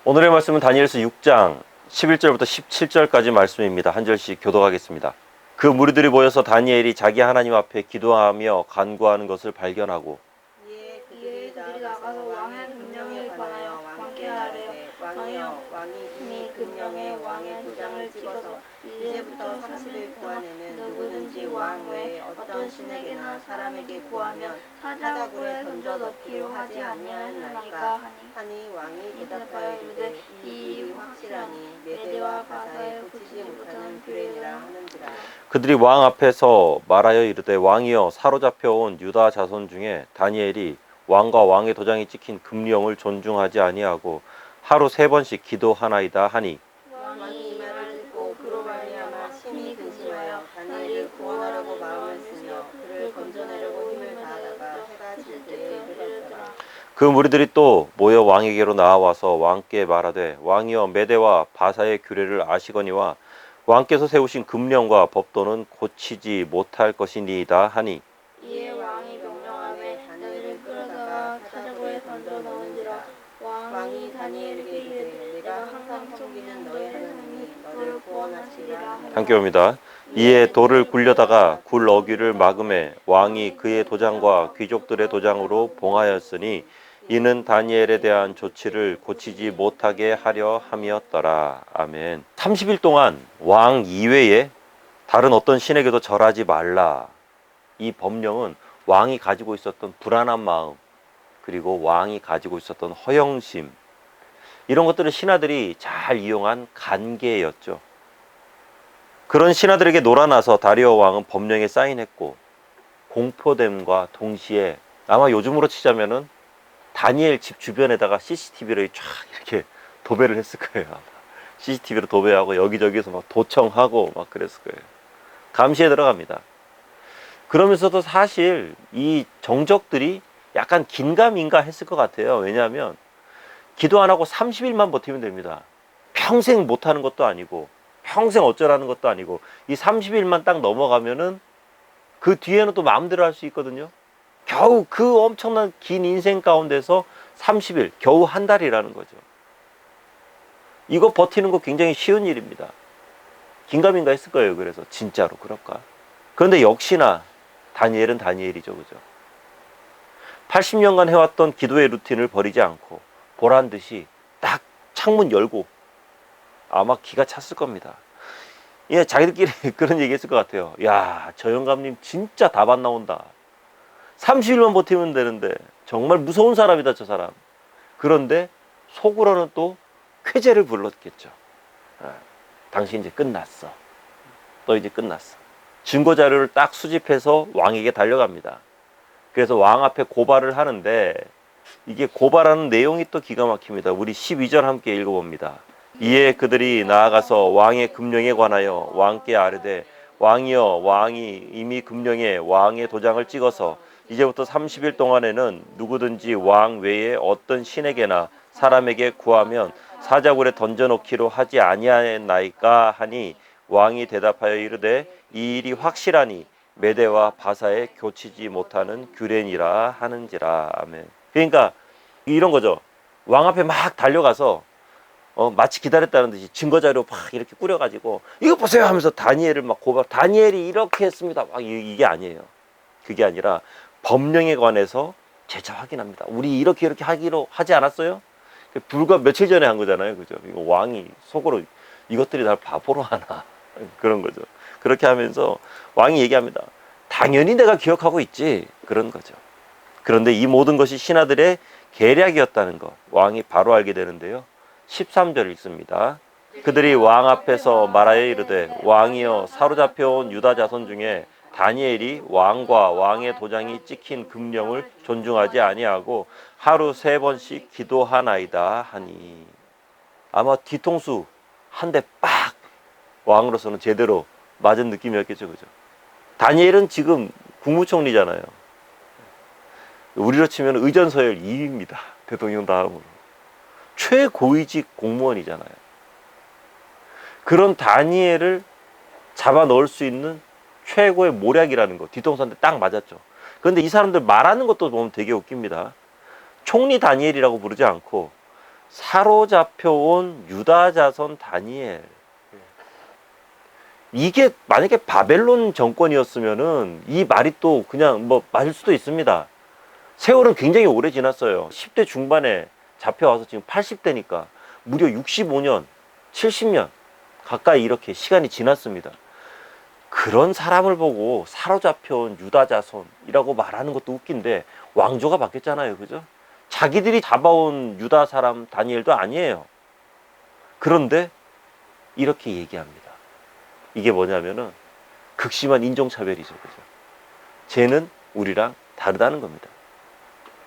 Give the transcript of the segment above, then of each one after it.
오늘의 말씀은 다니엘서 6장 11절부터 17절까지 말씀입니다. 한 절씩 교독하겠습니다. 그 무리들이 모여서 다니엘이 자기 하나님 앞에 기도하며 간구하는 것을 발견하고 이에 그들이 나아가서 왕의 금령에 관하여 왕께 아뢰되 왕이여 왕이 이미 금령에 왕의 도장을 찍어서 이제부터 30일 동안에는 누구든지 왕 외에 어떤 신에게나 사람에게 구하면 사자굴에 던져 넣기로 하지 아니하였나이까 하니 왕이 대답하여 이르되 이 일이 확실하니 메대와 바사에 고치지 못하는 규례니라 하는지라. 그들이 왕 앞에서 말하여 이르되 왕이여 사로잡혀 온 유다 자손 중에 다니엘이 왕과 왕의 도장이 찍힌 금령을 존중하지 아니하고 하루 3번씩 기도하나이다 하니 왕이 이 말을 듣고 그로 말미암아 심히 근심하여 다니엘을 구원하려고 마음을 쓰며 그를 건져내려고 힘을 다하다가 해가 질 때에 이르렀더라. 그 무리들이 또 모여 왕에게로 나와서 왕께 말하되 왕이여 메대와 바사의 규례를 아시거니와 왕께서 세우신 금령과 법도는 고치지 못할 것이니이다 하니 이에 왕이 명령하되 다니엘을 끌어다가 사자굴에 던져 넣은지라. 왕이 다니엘에게 이르되 내가 항상 섬기는 너의 하나님이 너를 구원하시리라. 함께 봅니다. 이에 돌을 굴려다가 굴 어귀를 막음에 왕이 그의 도장과 귀족들의 도장으로 봉하였으니 이는 다니엘에 대한 조치를 고치지 못하게 하려 함이었더라. 아멘. 30일 동안 왕 이외에 다른 어떤 신에게도 절하지 말라. 이 법령은 왕이 가지고 있었던 불안한 마음, 그리고 왕이 가지고 있었던 허영심, 이런 것들을 신하들이 잘 이용한 간계였죠. 그런 신하들에게 놀아나서 다리오 왕은 법령에 사인했고, 공포됨과 동시에 아마 요즘으로 치자면은 다니엘 집 주변에다가 CCTV를 쫙 이렇게 도배를 했을 거예요. CCTV로 도배하고 여기저기서 막 도청하고 막 그랬을 거예요. 감시에 들어갑니다. 그러면서도 사실 이 정적들이 약간 긴가민가 했을 것 같아요. 왜냐하면 기도 안 하고 30일만 버티면 됩니다. 평생 못하는 것도 아니고 평생 어쩌라는 것도 아니고 이 30일만 딱 넘어가면은 그 뒤에는 또 마음대로 할 수 있거든요. 겨우 그 엄청난 긴 인생 가운데서 30일, 겨우 한 달이라는 거죠. 이거 버티는 거 굉장히 쉬운 일입니다. 긴가민가 했을 거예요. 그래서 진짜로 그럴까? 그런데 역시나 다니엘은 다니엘이죠. 그죠? 80년간 해왔던 기도의 루틴을 버리지 않고 보란 듯이 딱 창문 열고 아마 기가 찼을 겁니다. 예, 자기들끼리 그런 얘기 했을 것 같아요. 야, 저 영감님 진짜 답 안 나온다. 30일만 버티면 되는데 정말 무서운 사람이다 저 사람. 그런데 속으로는 또 쾌재를 불렀겠죠. 당신 이제 끝났어. 너 이제 끝났어. 증거 자료를 딱 수집해서 왕에게 달려갑니다. 그래서 왕 앞에 고발을 하는데 이게 고발하는 내용이 또 기가 막힙니다. 우리 12절 함께 읽어봅니다. 이에 그들이 나아가서 왕의 금령에 관하여 왕께 아뢰되 왕이여 왕이 이미 금령에 왕의 도장을 찍어서 이제부터 30일 동안에는 누구든지 왕 외에 어떤 신에게나 사람에게 구하면 사자굴에 던져놓기로 하지 아니하였나이까 하니 왕이 대답하여 이르되 이 일이 확실하니 메대와 바사에 교치지 못하는 규례니라 하는지라. 아멘. 그러니까 이런 거죠. 왕 앞에 막 달려가서 마치 기다렸다는 듯이 증거자료 막 이렇게 꾸려가지고 이거 보세요 하면서 다니엘을 막 고발, 다니엘이 이렇게 했습니다. 막 이게 아니에요. 그게 아니라 법령에 관해서 재차 확인합니다. 우리 이렇게 하기로 하지 않았어요? 불과 며칠 전에 한 거잖아요. 그죠? 이거 왕이 속으로 이것들이 날 바보로 하나. 그런 거죠. 그렇게 하면서 왕이 얘기합니다. 당연히 내가 기억하고 있지. 그런 거죠. 그런데 이 모든 것이 신하들의 계략이었다는 것 왕이 바로 알게 되는데요. 13절 읽습니다. 그들이 왕 앞에서 말하여 이르되 왕이여 사로잡혀온 유다 자손 중에 다니엘이 왕과 왕의 도장이 찍힌 금령을 존중하지 아니하고 하루 3번씩 기도하나이다 하니. 아마 뒤통수 한 대 빡 왕으로서는 제대로 맞은 느낌이었겠죠. 그죠? 다니엘은 지금 국무총리잖아요. 우리로 치면 의전서열 2위입니다. 대통령 다음으로. 최고위직 공무원이잖아요. 그런 다니엘을 잡아 넣을 수 있는 최고의 모략이라는 거. 뒤통수 한 대 딱 맞았죠. 그런데 이 사람들 말하는 것도 보면 되게 웃깁니다. 총리 다니엘이라고 부르지 않고 사로잡혀온 유다 자손 다니엘. 이게 만약에 바벨론 정권이었으면은 이 말이 또 그냥 뭐 맞을 수도 있습니다. 세월은 굉장히 오래 지났어요. 10대 중반에 잡혀와서 지금 80대니까 무려 65년, 70년 가까이 이렇게 시간이 지났습니다. 그런 사람을 보고 사로잡혀온 유다 자손이라고 말하는 것도 웃긴데 왕조가 바뀌었잖아요. 그죠? 자기들이 잡아온 유다 사람 다니엘도 아니에요. 그런데 이렇게 얘기합니다. 이게 뭐냐면은 극심한 인종차별이죠. 그죠? 쟤는 우리랑 다르다는 겁니다.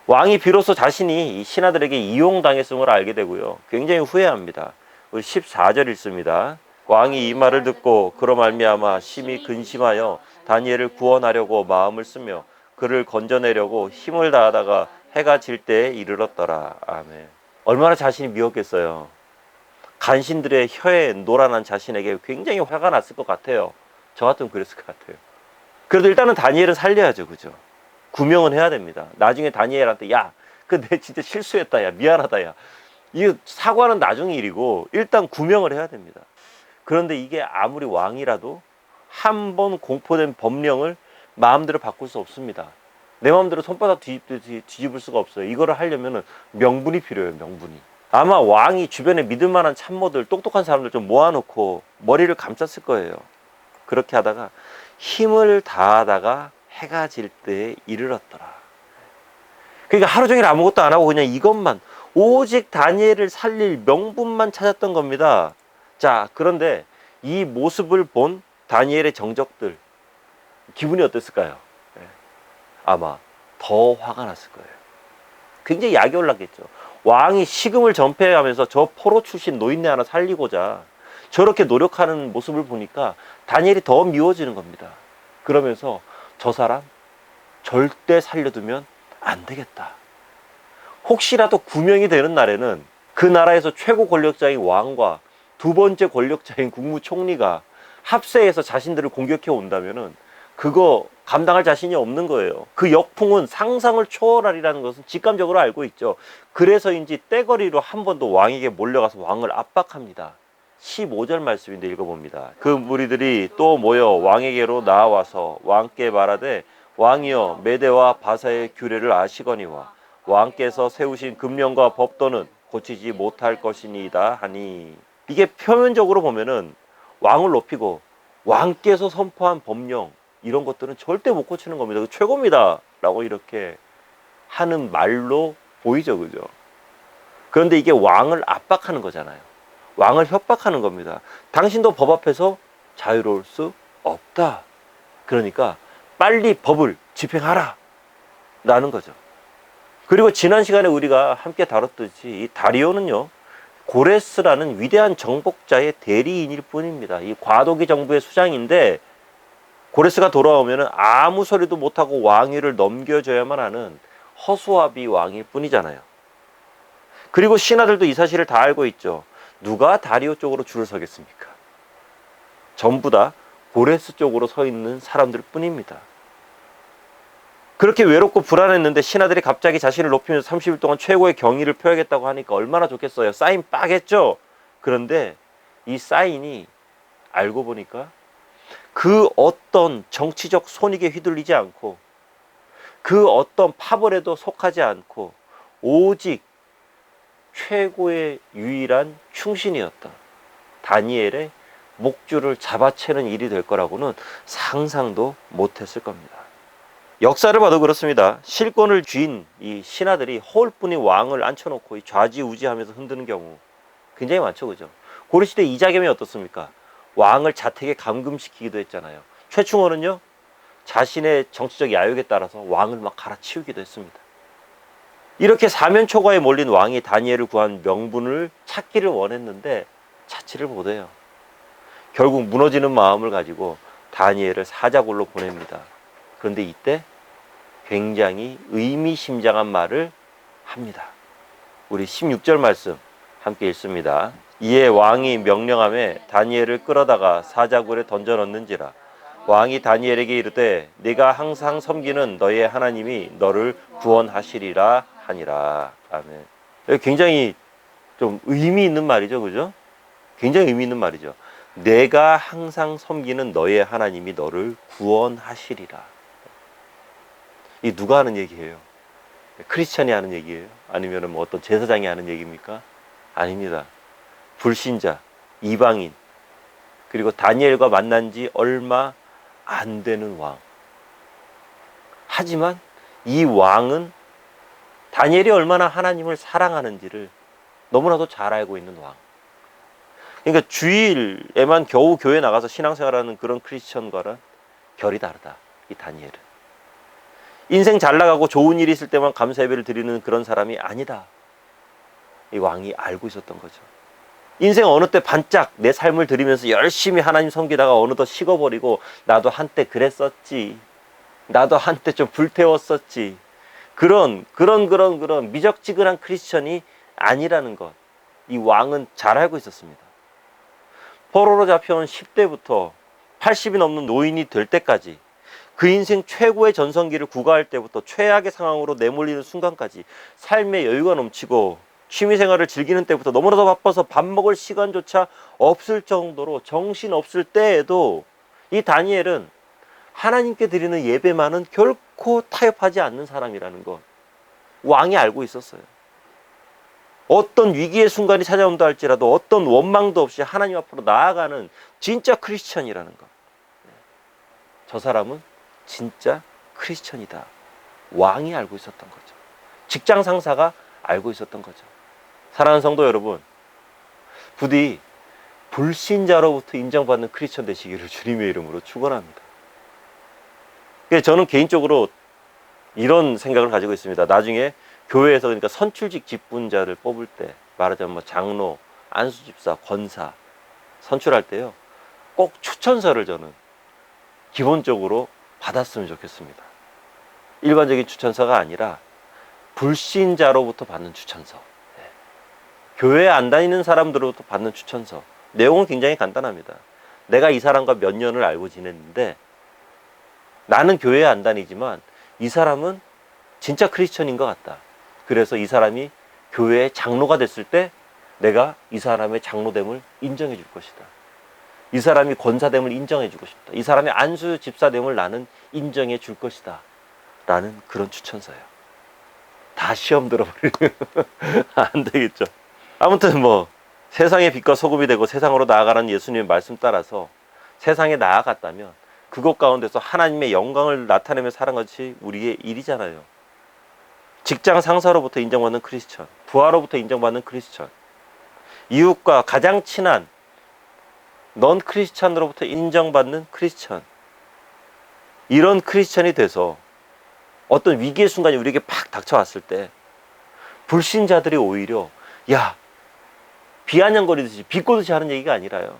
왕이 비로소 자신이 이 신하들에게 이용당했음을 알게 되고요. 굉장히 후회합니다. 14절 읽습니다. 왕이 이 말을 듣고 그로 말미암아 심히 근심하여 다니엘을 구원하려고 마음을 쓰며 그를 건져내려고 힘을 다하다가 해가 질 때에 이르렀더라. 아멘. 얼마나 자신이 미웠겠어요. 간신들의 혀에 노란한 자신에게 굉장히 화가 났을 것 같아요. 저 같으면 그랬을 것 같아요. 그래도 일단은 다니엘은 살려야죠. 그죠? 구명은 해야 됩니다. 나중에 다니엘한테 야, 그 내 진짜 실수했다. 야, 미안하다. 야. 이 사과는 나중 일이고 일단 구명을 해야 됩니다. 그런데 이게 아무리 왕이라도 한 번 공포된 법령을 마음대로 바꿀 수 없습니다. 내 마음대로 손바닥 뒤집을 수가 없어요. 이거를 하려면 명분이 필요해요. 명분이. 아마 왕이 주변에 믿을 만한 참모들, 똑똑한 사람들 좀 모아놓고 머리를 감쌌을 거예요. 그렇게 하다가 힘을 다하다가 해가 질 때에 이르렀더라. 그러니까 하루 종일 아무것도 안 하고 그냥 이것만, 오직 다니엘을 살릴 명분만 찾았던 겁니다. 자, 그런데 이 모습을 본 다니엘의 정적들 기분이 어땠을까요? 아마 더 화가 났을 거예요. 굉장히 약이 올랐겠죠. 왕이 식음을 전폐하면서 저 포로 출신 노인네 하나 살리고자 저렇게 노력하는 모습을 보니까 다니엘이 더 미워지는 겁니다. 그러면서 저 사람 절대 살려두면 안 되겠다. 혹시라도 구명이 되는 날에는 그 나라에서 최고 권력자인 왕과 두 번째 권력자인 국무총리가 합세해서 자신들을 공격해 온다면은 그거 감당할 자신이 없는 거예요. 그 역풍은 상상을 초월하리라는 것은 직감적으로 알고 있죠. 그래서인지 떼거리로 한 번 더 왕에게 몰려가서 왕을 압박합니다. 15절 말씀인데 읽어봅니다. 그 무리들이 또 모여 왕에게로 나와서 왕께 말하되 왕이여 메대와 바사의 규례를 아시거니와 왕께서 세우신 금령과 법도는 고치지 못할 것이니이다 하니, 이게 표면적으로 보면은 왕을 높이고 왕께서 선포한 법령 이런 것들은 절대 못 고치는 겁니다. 최고입니다 라고 이렇게 하는 말로 보이죠. 그죠? 그런데 이게 왕을 압박하는 거잖아요. 왕을 협박하는 겁니다. 당신도 법 앞에서 자유로울 수 없다. 그러니까 빨리 법을 집행하라 라는 거죠. 그리고 지난 시간에 우리가 함께 다뤘듯이 이 다리오는요, 고레스라는 위대한 정복자의 대리인일 뿐입니다. 이 과도기 정부의 수장인데 고레스가 돌아오면 아무 소리도 못하고 왕위를 넘겨줘야만 하는 허수아비 왕일 뿐이잖아요. 그리고 신하들도 이 사실을 다 알고 있죠. 누가 다리오 쪽으로 줄을 서겠습니까? 전부 다 고레스 쪽으로 서 있는 사람들 뿐입니다. 그렇게 외롭고 불안했는데 신하들이 갑자기 자신을 높이면서 30일 동안 최고의 경의를 표하겠다고 하니까 얼마나 좋겠어요. 사인 빡 했죠. 그런데 이 사인이 알고 보니까 그 어떤 정치적 손익에 휘둘리지 않고 그 어떤 파벌에도 속하지 않고 오직 최고의 유일한 충신이었던 다니엘의 목줄을 잡아채는 일이 될 거라고는 상상도 못했을 겁니다. 역사를 봐도 그렇습니다. 실권을 쥔 이 신하들이 허울뿐인 왕을 앉혀놓고 좌지우지하면서 흔드는 경우 굉장히 많죠. 그죠? 고려시대 이자겸이 어떻습니까? 왕을 자택에 감금시키기도 했잖아요. 최충원은요, 자신의 정치적 야욕에 따라서 왕을 막 갈아치우기도 했습니다. 이렇게 사면초가에 몰린 왕이 다니엘을 구한 명분을 찾기를 원했는데 찾지를 못해요. 결국 무너지는 마음을 가지고 다니엘을 사자굴로 보냅니다. 그런데 이때 굉장히 의미심장한 말을 합니다. 우리 16절 말씀 함께 읽습니다. 이에 왕이 명령하며 다니엘을 끌어다가 사자굴에 던져 넣는지라. 왕이 다니엘에게 이르되 네가 항상 섬기는 너의 하나님이 너를 구원하시리라 하니라. 아멘. 굉장히 좀 의미 있는 말이죠. 그죠? 굉장히 의미 있는 말이죠. 내가 항상 섬기는 너의 하나님이 너를 구원하시리라. 이 누가 하는 얘기예요? 크리스찬이 하는 얘기예요? 아니면 뭐 어떤 제사장이 하는 얘기입니까? 아닙니다. 불신자, 이방인, 그리고 다니엘과 만난 지 얼마 안 되는 왕. 하지만 이 왕은 다니엘이 얼마나 하나님을 사랑하는지를 너무나도 잘 알고 있는 왕. 그러니까 주일에만 겨우 교회 나가서 신앙생활하는 그런 크리스천과는 결이 다르다. 이 다니엘은. 인생 잘 나가고 좋은 일이 있을 때만 감사 예배를 드리는 그런 사람이 아니다. 이 왕이 알고 있었던 거죠. 인생 어느 때 반짝 내 삶을 드리면서 열심히 하나님 섬기다가 어느덧 식어버리고 나도 한때 그랬었지. 나도 한때 좀 불태웠었지. 그런 미적지근한 크리스천이 아니라는 것. 이 왕은 잘 알고 있었습니다. 포로로 잡혀온 10대부터 80이 넘는 노인이 될 때까지 그 인생 최고의 전성기를 구가할 때부터 최악의 상황으로 내몰리는 순간까지 삶의 여유가 넘치고 취미생활을 즐기는 때부터 너무나도 바빠서 밥 먹을 시간조차 없을 정도로 정신없을 때에도 이 다니엘은 하나님께 드리는 예배만은 결코 타협하지 않는 사람이라는 것 왕이 알고 있었어요. 어떤 위기의 순간이 찾아온다 할지라도 어떤 원망도 없이 하나님 앞으로 나아가는 진짜 크리스천이라는 것. 저 사람은 진짜 크리스천이다. 왕이 알고 있었던 거죠. 직장 상사가 알고 있었던 거죠. 사랑하는 성도 여러분, 부디 불신자로부터 인정받는 크리스천 되시기를 주님의 이름으로 축원합니다. 저는 개인적으로 이런 생각을 가지고 있습니다. 나중에 교회에서 그러니까 선출직 직분자를 뽑을 때 말하자면 뭐 장로, 안수집사, 권사 선출할 때요. 꼭 추천서를 저는 기본적으로 받았으면 좋겠습니다. 일반적인 추천서가 아니라 불신자로부터 받는 추천서. 교회 안 다니는 사람들로부터 받는 추천서. 내용은 굉장히 간단합니다. 내가 이 사람과 몇 년을 알고 지냈는데 나는 교회에 안 다니지만 이 사람은 진짜 크리스천인 것 같다. 그래서 이 사람이 교회의 장로가 됐을 때 내가 이 사람의 장로됨을 인정해 줄 것이다. 이 사람이 권사됨을 인정해 주고 싶다. 이 사람의 안수 집사됨을 나는 인정해 줄 것이다. 라는 그런 추천서예요. 다 시험 들어버리면 안 되겠죠. 아무튼 뭐 세상의 빛과 소금이 되고 세상으로 나아가는 예수님의 말씀 따라서 세상에 나아갔다면 그것 가운데서 하나님의 영광을 나타내며 사는 것이 우리의 일이잖아요. 직장 상사로부터 인정받는 크리스천, 부하로부터 인정받는 크리스천, 이웃과 가장 친한 넌 크리스천으로부터 인정받는 크리스천, 이런 크리스천이 돼서 어떤 위기의 순간이 우리에게 팍 닥쳐왔을 때 불신자들이 오히려 야 비아냥거리듯이 비꼬듯이 하는 얘기가 아니라요.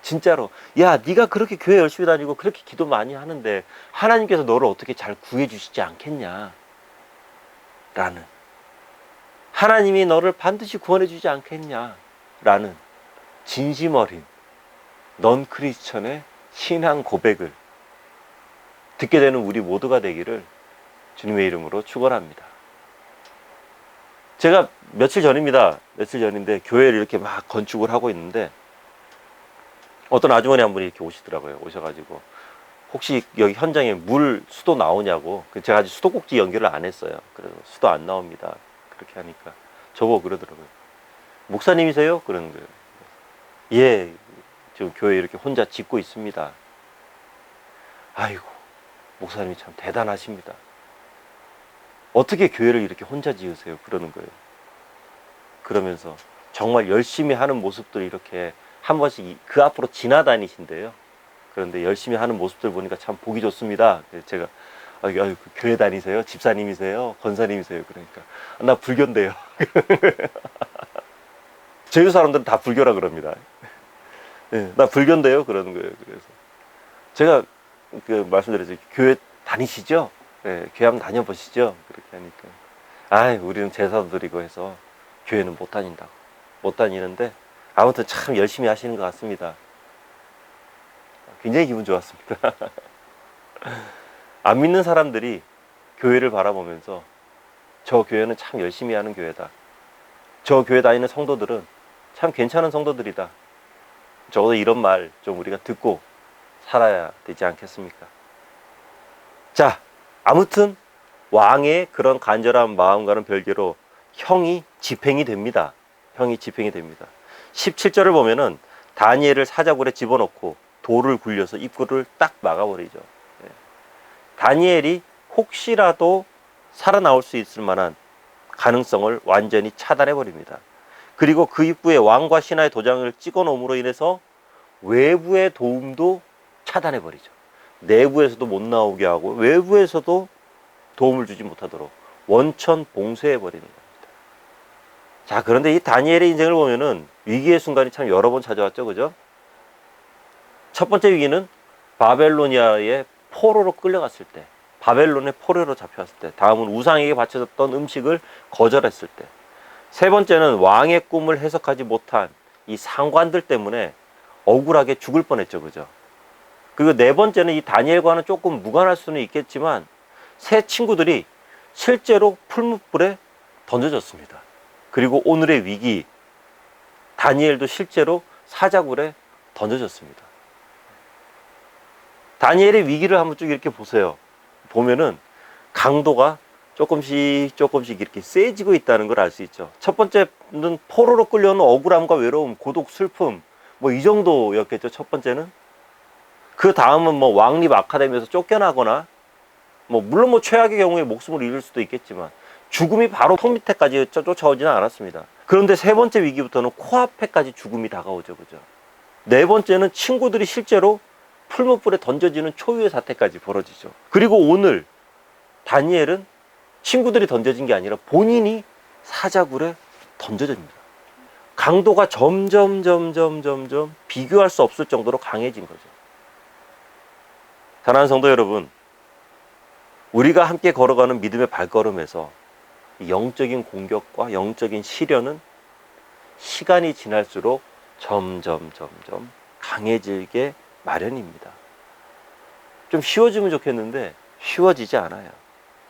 진짜로 야 네가 그렇게 교회 열심히 다니고 그렇게 기도 많이 하는데 하나님께서 너를 어떻게 잘 구해주시지 않겠냐 라는, 하나님이 너를 반드시 구원해주지 않겠냐 라는 진심 어린 넌 크리스천의 신앙 고백을 듣게 되는 우리 모두가 되기를 주님의 이름으로 축원합니다. 제가 며칠 전인데 교회를 이렇게 막 건축을 하고 있는데 어떤 아주머니 한 분이 이렇게 오시더라고요. 오셔가지고 혹시 여기 현장에 물 수도 나오냐고. 제가 아직 수도꼭지 연결을 안 했어요. 그래서 수도 안 나옵니다. 그렇게 하니까 저보고 그러더라고요. 목사님이세요? 그러는 거예요. 예, 지금 교회 이렇게 혼자 짓고 있습니다. 아이고, 목사님이 참 대단하십니다. 어떻게 교회를 이렇게 혼자 지으세요? 그러는 거예요. 그러면서 정말 열심히 하는 모습들 이렇게 한 번씩 그 앞으로 지나다니신대요. 그런데 열심히 하는 모습들 보니까 참 보기 좋습니다. 그래서 제가 교회 다니세요? 집사님이세요? 권사님이세요? 그러니까 나 불교인데요. 제주 사람들은 다 불교라 그럽니다. 네, 나 불교인데요? 그러는 거예요. 그래서 제가 그 말씀드렸죠. 교회 다니시죠? 네, 교회 한번 다녀보시죠? 그렇게 하니까 우리는 제사도 드리고 해서 교회는 못 다닌다고. 못 다니는데 아무튼 참 열심히 하시는 것 같습니다. 굉장히 기분 좋았습니다. 안 믿는 사람들이 교회를 바라보면서 저 교회는 참 열심히 하는 교회다. 저 교회 다니는 성도들은 참 괜찮은 성도들이다. 적어도 이런 말 좀 우리가 듣고 살아야 되지 않겠습니까? 자, 아무튼 왕의 그런 간절한 마음과는 별개로 형이 집행이 됩니다. 형이 집행이 됩니다. 17절을 보면은 다니엘을 사자굴에 집어넣고 돌을 굴려서 입구를 딱 막아버리죠. 다니엘이 혹시라도 살아나올 수 있을 만한 가능성을 완전히 차단해버립니다. 그리고 그 입구에 왕과 신하의 도장을 찍어 놓음으로 인해서 외부의 도움도 차단해버리죠. 내부에서도 못 나오게 하고 외부에서도 도움을 주지 못하도록 원천 봉쇄해버리는 겁니다. 자, 그런데 이 다니엘의 인생을 보면은 위기의 순간이 참 여러 번 찾아왔죠. 그죠? 첫 번째 위기는 바벨로니아의 포로로 끌려갔을 때, 바벨론의 포로로 잡혀왔을 때, 다음은 우상에게 바쳐졌던 음식을 거절했을 때, 세 번째는 왕의 꿈을 해석하지 못한 이 상관들 때문에 억울하게 죽을 뻔했죠. 그죠? 그리고 네 번째는 이 다니엘과는 조금 무관할 수는 있겠지만 세 친구들이 실제로 풀무불에 던져졌습니다. 그리고 오늘의 위기, 다니엘도 실제로 사자굴에 던져졌습니다. 다니엘의 위기를 한번 쭉 이렇게 보세요. 보면은 강도가 조금씩 이렇게 세지고 있다는 걸 알 수 있죠. 첫 번째는 포로로 끌려오는 억울함과 외로움, 고독, 슬픔, 뭐 이 정도였겠죠. 첫 번째는. 그 다음은 뭐 왕립 아카데미에서 쫓겨나거나, 뭐 물론 뭐 최악의 경우에 목숨을 잃을 수도 있겠지만 죽음이 바로 손 밑에까지 쫓아오지는 않았습니다. 그런데 세 번째 위기부터는 코앞에까지 죽음이 다가오죠. 그죠? 네 번째는 친구들이 실제로 풀무불에 던져지는 초유의 사태까지 벌어지죠. 그리고 오늘 다니엘은 친구들이 던져진 게 아니라 본인이 사자굴에 던져집니다. 강도가 점점 비교할 수 없을 정도로 강해진 거죠. 사랑하는 성도 여러분, 우리가 함께 걸어가는 믿음의 발걸음에서 영적인 공격과 영적인 시련은 시간이 지날수록 점점 강해지게 마련입니다. 좀 쉬워지면 좋겠는데 쉬워지지 않아요.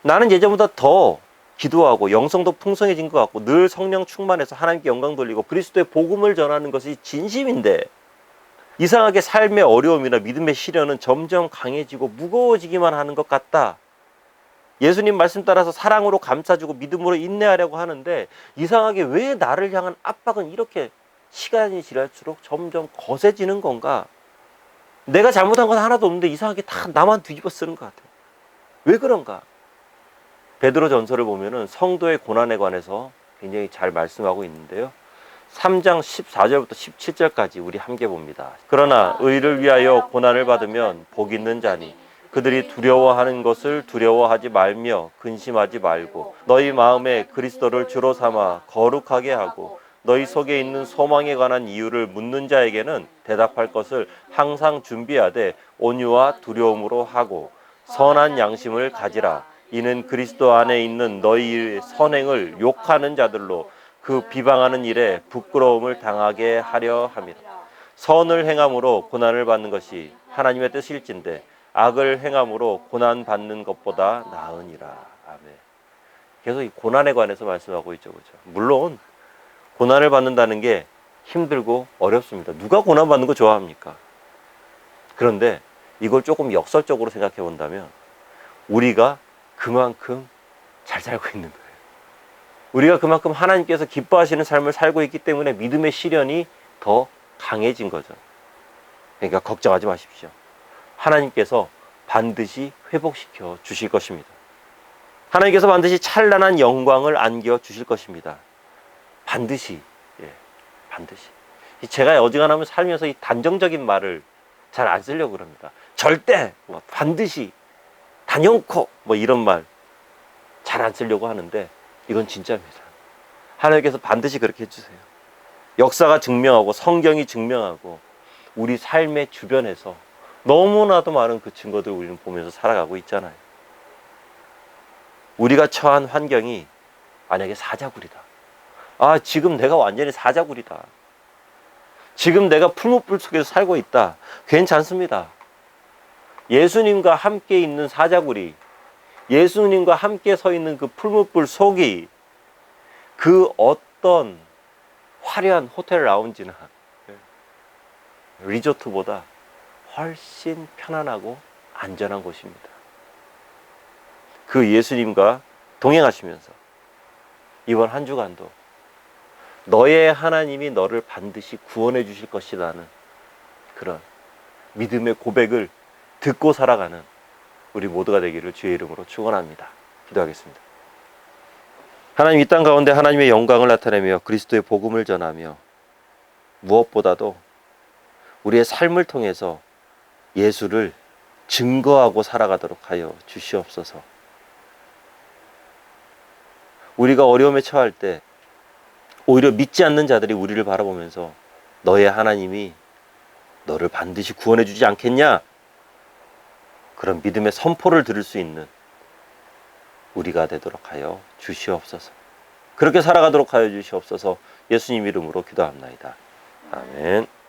나는 예전보다 더 기도하고 영성도 풍성해진 것 같고 늘 성령 충만해서 하나님께 영광 돌리고 그리스도의 복음을 전하는 것이 진심인데 이상하게 삶의 어려움이나 믿음의 시련은 점점 강해지고 무거워지기만 하는 것 같다. 예수님 말씀 따라서 사랑으로 감싸주고 믿음으로 인내하려고 하는데 이상하게 왜 나를 향한 압박은 이렇게 시간이 지날수록 점점 거세지는 건가? 내가 잘못한 건 하나도 없는데 이상하게 다 나만 뒤집어 쓰는 것 같아요. 왜 그런가? 베드로 전서를 보면은 성도의 고난에 관해서 굉장히 잘 말씀하고 있는데요. 3장 14절부터 17절까지 우리 함께 봅니다. 그러나 의를 위하여 고난을 받으면 복 있는 자니 그들이 두려워하는 것을 두려워하지 말며 근심하지 말고 너희 마음에 그리스도를 주로 삼아 거룩하게 하고 너희 속에 있는 소망에 관한 이유를 묻는 자에게는 대답할 것을 항상 준비하되 온유와 두려움으로 하고 선한 양심을 가지라. 이는 그리스도 안에 있는 너희의 선행을 욕하는 자들로 그 비방하는 일에 부끄러움을 당하게 하려 함이라. 선을 행함으로 고난을 받는 것이 하나님의 뜻일진데 악을 행함으로 고난 받는 것보다 나으니라. 아멘. 계속 이 고난에 관해서 말씀하고 있죠. 그죠? 물론 고난을 받는다는 게 힘들고 어렵습니다. 누가 고난 받는 거 좋아합니까? 그런데 이걸 조금 역설적으로 생각해 본다면 우리가 그만큼 잘 살고 있는 거예요. 우리가 그만큼 하나님께서 기뻐하시는 삶을 살고 있기 때문에 믿음의 시련이 더 강해진 거죠. 그러니까 걱정하지 마십시오. 하나님께서 반드시 회복시켜 주실 것입니다. 하나님께서 반드시 찬란한 영광을 안겨 주실 것입니다. 반드시. 반드시. 제가 어지간하면 살면서 이 단정적인 말을 잘 안 쓰려고 그럽니다. 절대, 반드시, 단연코 이런 말 잘 안 쓰려고 하는데 이건 진짜입니다. 하나님께서 반드시 그렇게 해주세요. 역사가 증명하고 성경이 증명하고 우리 삶의 주변에서 너무나도 많은 그 증거들을 우리는 보면서 살아가고 있잖아요. 우리가 처한 환경이 만약에 사자굴이다. 지금 내가 완전히 사자굴이다. 지금 내가 풀무불 속에서 살고 있다. 괜찮습니다. 예수님과 함께 있는 사자굴이, 예수님과 함께 서 있는 그 풀무불 속이 그 어떤 화려한 호텔 라운지나 리조트보다 훨씬 편안하고 안전한 곳입니다. 그 예수님과 동행하시면서 이번 한 주간도 너의 하나님이 너를 반드시 구원해 주실 것이라는 그런 믿음의 고백을 듣고 살아가는 우리 모두가 되기를 주의 이름으로 축원합니다. 기도하겠습니다. 하나님, 이 땅 가운데 하나님의 영광을 나타내며 그리스도의 복음을 전하며 무엇보다도 우리의 삶을 통해서 예수를 증거하고 살아가도록 하여 주시옵소서. 우리가 어려움에 처할 때 오히려 믿지 않는 자들이 우리를 바라보면서 너의 하나님이 너를 반드시 구원해 주지 않겠냐? 그런 믿음의 선포를 들을 수 있는 우리가 되도록 하여 주시옵소서. 그렇게 살아가도록 하여 주시옵소서. 예수님 이름으로 기도합나이다. 아멘.